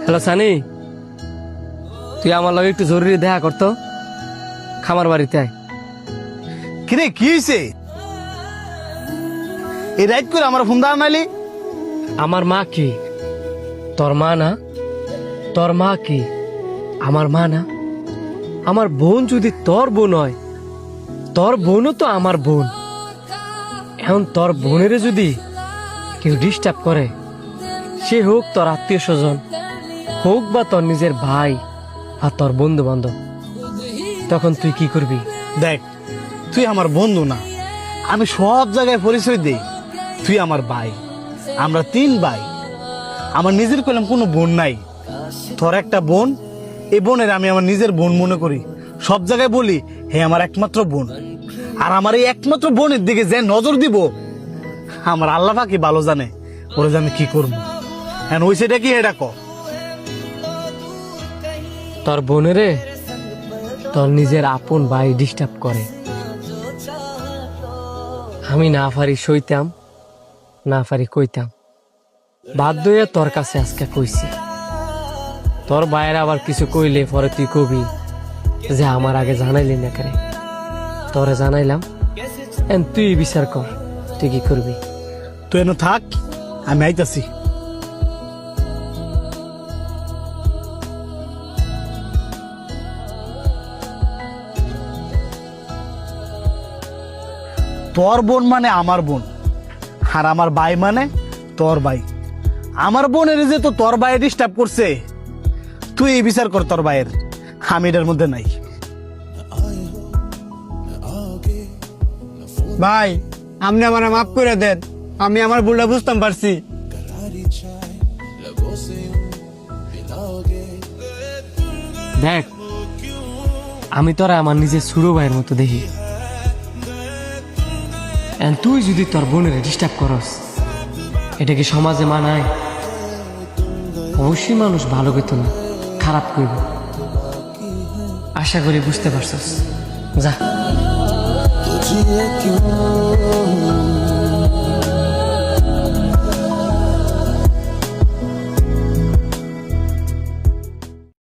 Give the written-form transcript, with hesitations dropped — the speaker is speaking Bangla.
হ্যালো সানি, তুই আমার লগে একটু জরুরি দেখা করতো খামার বাড়িতে আয়। কিরে কি হয়েছে? এই রাইট করে আমার ফোন দাঁড় নাইলি? আমার মা কি তোর মা না? তোর মা কি আমার মা না? আমার বোন যদি তোর বোন হয়, তোর বোনও তো আমার বোন। এখন তোর বোনের যদি কেউ ডিস্টার্ব করে, সে হোক তোর আত্মীয় স্বজন, হোক বা তোর নিজের ভাই আর তোর বন্ধু বান্ধব, তখন তুই কি করবি? দেখ, তুই আমার বন্ধু না, আমি সব জায়গায় পরিচয় দেই। তুই আমার ভাই, আমরা 3 ভাই। আমার নিজের কইলাম কোনো বোন নাই। তোর একটা বোন, এই বোনের আমি আমার নিজের বোন মনে করি। সব জায়গায় বলি হে আমার একমাত্র বোন। আর আমার এই একমাত্র বোনের দিকে যে নজর দিব, আমার আল্লাহ পাকি ভালো জানে ওরে যে আমি কি করবো। হ্যাঁ ওই সেটা কি এটা ক। তোর বোনেরে তোর নিজের আপন ভাই ডিস্টার্ব করে। আমি না পারি সইতাম, না পারি কইতাম, বাধ্য হয়ে তোর কাছে আজকে কইছি। তোর ভাইয়ের আবার কিছু কইলে পরে তুই কবি যে আমার আগে জানাইলি না কেন। তোরে জানাইলাম, তুই বিচার কর তুই কি করবি। তুই এনে থাক, আমি আইতাছি। তোর বোন মানে আমার বোন, আর আমার ভাই মানে তোর ভাই। আমার বোনের যে তো তোর ভাই ডিস্টার্ব করছে, তুই এই বিচার কর তোর ভাইয়ের। আমি এটার মধ্যে নাই। ভাই, আপনি আমার মাফ করে দেন, আমি আমার ভুলটা বুঝতাম পারছি। দেখ, আমি তোরা আমার নিজের ছোট ভাইয়ের মতো দেখি। তুই যদি তোর বোনের ডিস্টার্ব করস, এটা কি সমাজে মানায়? অবশ্যই মানুষ ভালো কইত না, খারাপ কইব। আশা করি বুঝতে পারছস। যা।